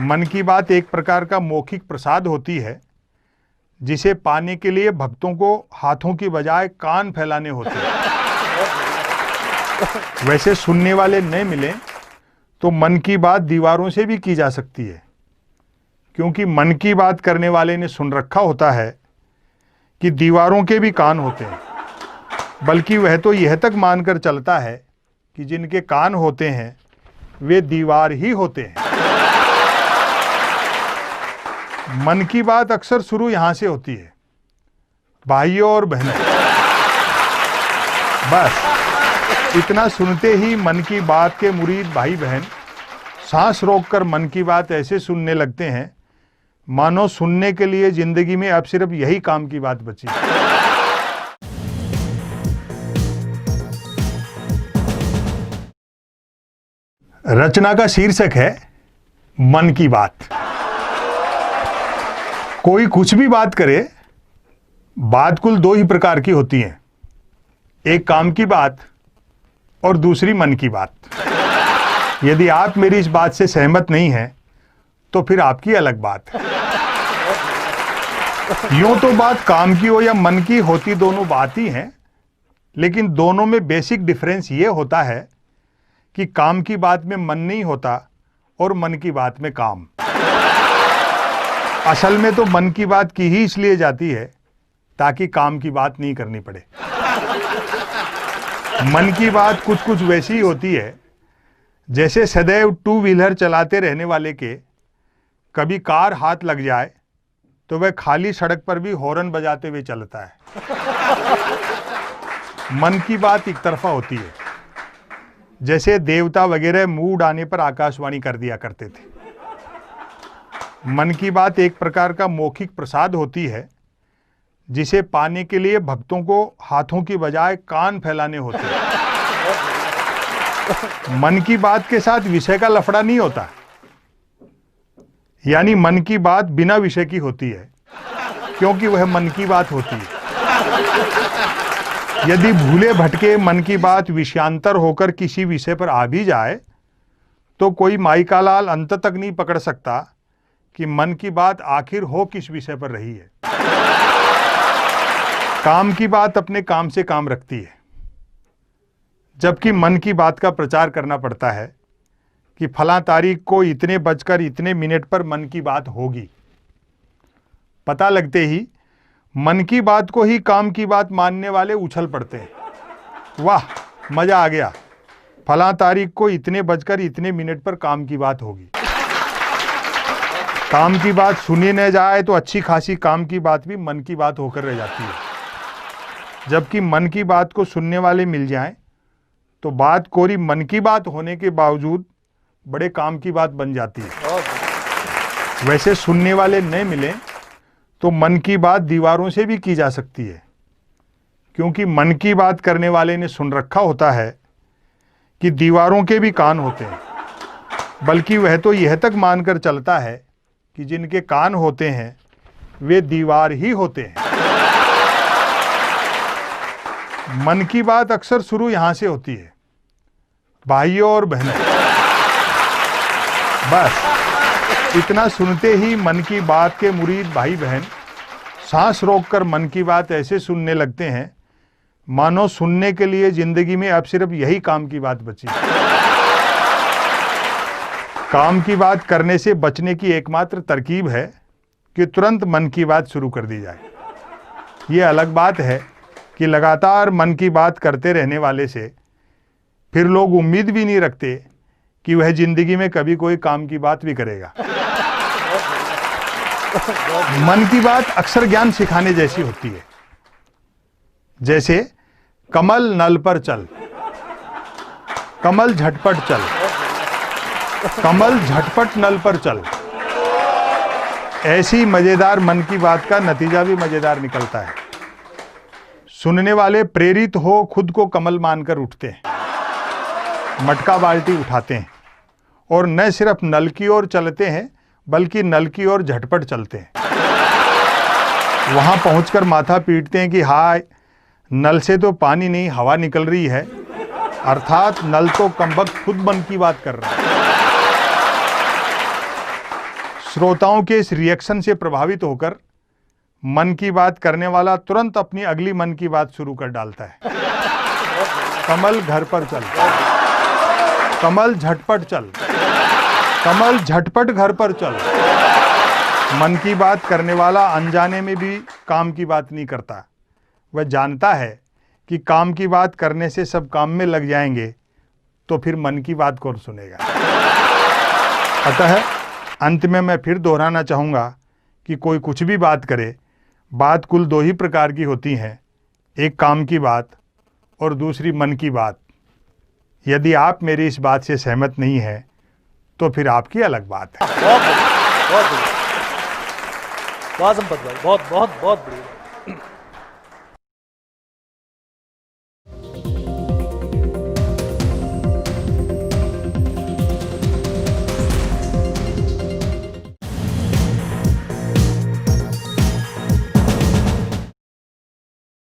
मन की बात एक प्रकार का मौखिक प्रसाद होती है जिसे पाने के लिए भक्तों को हाथों की बजाय कान फैलाने होते हैं। वैसे सुनने वाले न मिलें तो मन की बात दीवारों से भी की जा सकती है, क्योंकि मन की बात करने वाले ने सुन रखा होता है कि दीवारों के भी कान होते हैं, बल्कि वह तो यह तक मानकर चलता है कि जिनके कान होते हैं वे दीवार ही होते हैं। मन की बात अक्सर शुरू यहां से होती है, भाइयों और बहनों। बस इतना सुनते ही मन की बात के मुरीद भाई बहन सांस रोककर मन की बात ऐसे सुनने लगते हैं मानो सुनने के लिए जिंदगी में अब सिर्फ यही काम की बात बची। रचना का शीर्षक है मन की बात। कोई कुछ भी बात करे, बात कुल दो ही प्रकार की होती हैं, एक काम की बात और दूसरी मन की बात। यदि आप मेरी इस बात से सहमत नहीं हैं तो फिर आपकी अलग बात है। यूं तो बात काम की हो या मन की होती दोनों बात ही हैं, लेकिन दोनों में बेसिक डिफरेंस ये होता है कि काम की बात में मन नहीं होता और मन की बात में काम। असल में तो मन की बात की ही इसलिए जाती है ताकि काम की बात नहीं करनी पड़े। मन की बात कुछ कुछ वैसी ही होती है जैसे सदैव टू व्हीलर चलाते रहने वाले के कभी कार हाथ लग जाए तो वह खाली सड़क पर भी हॉर्न बजाते हुए चलता है। मन की बात एक तरफा होती है, जैसे देवता वगैरह मूड आने पर आकाशवाणी कर दिया करते थे। मन की बात एक प्रकार का मौखिक प्रसाद होती है जिसे पाने के लिए भक्तों को हाथों की बजाय कान फैलाने होते हैं। मन की बात के साथ विषय का लफड़ा नहीं होता, यानी मन की बात बिना विषय की होती है, क्योंकि वह मन की बात होती है। यदि भूले भटके मन की बात विषयांतर होकर किसी विषय पर आ भी जाए तो कोई माई का लाल अंत तक नहीं पकड़ सकता कि मन की बात आखिर हो किस विषय पर रही है। काम की बात अपने काम से काम रखती है, जबकि मन की बात का प्रचार करना पड़ता है कि फलां तारीख को इतने बजकर इतने मिनट पर मन की बात होगी। पता लगते ही मन की बात को ही काम की बात मानने वाले उछल पड़ते हैं। वाह, मजा आ गया, फलां तारीख को इतने बजकर इतने मिनट पर काम की बात होगी। काम की बात सुनी न जाए तो अच्छी खासी काम की बात भी मन की बात होकर रह जाती है, जबकि मन की बात को सुनने वाले मिल जाएं तो बात कोरी मन की बात होने के बावजूद बड़े काम की बात बन जाती है। वैसे सुनने वाले न मिलें तो मन की बात दीवारों से भी की जा सकती है, क्योंकि मन की बात करने वाले ने सुन रखा होता है कि दीवारों के भी कान होते हैं, बल्कि वह तो यह तक मानकर चलता है कि जिनके कान होते हैं वे दीवार ही होते हैं। मन की बात अक्सर शुरू यहां से होती है, भाइयों और बहनों। बस इतना सुनते ही मन की बात के मुरीद भाई बहन सांस रोककर मन की बात ऐसे सुनने लगते हैं मानो सुनने के लिए जिंदगी में अब सिर्फ यही काम की बात बची। काम की बात करने से बचने की एकमात्र तरकीब है कि तुरंत मन की बात शुरू कर दी जाए। ये अलग बात है कि लगातार मन की बात करते रहने वाले से फिर लोग उम्मीद भी नहीं रखते कि वह जिंदगी में कभी कोई काम की बात भी करेगा। मन की बात अक्सर ज्ञान सिखाने जैसी होती है, जैसे कमल नल पर चल, कमल झटपट चल, कमल झटपट नल पर चल। ऐसी मजेदार मन की बात का नतीजा भी मजेदार निकलता है। सुनने वाले प्रेरित हो खुद को कमल मानकर उठते हैं, मटका बाल्टी उठाते हैं और न सिर्फ नल की ओर चलते हैं बल्कि नल की ओर झटपट चलते हैं। वहां पहुंचकर माथा पीटते हैं कि हाय, नल से तो पानी नहीं हवा निकल रही है, अर्थात नल तो कमबख्त खुद मन की बात कर रहा है। श्रोताओं के इस रिएक्शन से प्रभावित होकर मन की बात करने वाला तुरंत अपनी अगली मन की बात शुरू कर डालता है। कमल घर पर चल, कमल झटपट चल, कमल झटपट घर पर चल। मन की बात करने वाला अनजाने में भी काम की बात नहीं करता। वह जानता है कि काम की बात करने से सब काम में लग जाएंगे, तो फिर मन की बात कौन सुनेगा। अतः अंत में मैं फिर दोहराना चाहूँगा कि कोई कुछ भी बात करे, बात कुल दो ही प्रकार की होती हैं, एक काम की बात और दूसरी मन की बात। यदि आप मेरी इस बात से सहमत नहीं हैं, तो फिर आपकी अलग बात है। बहुत बढ़िया, बहुत बढ़िया, बहुत बढ़िया, बहुत बहुत बहुत बढ़िया।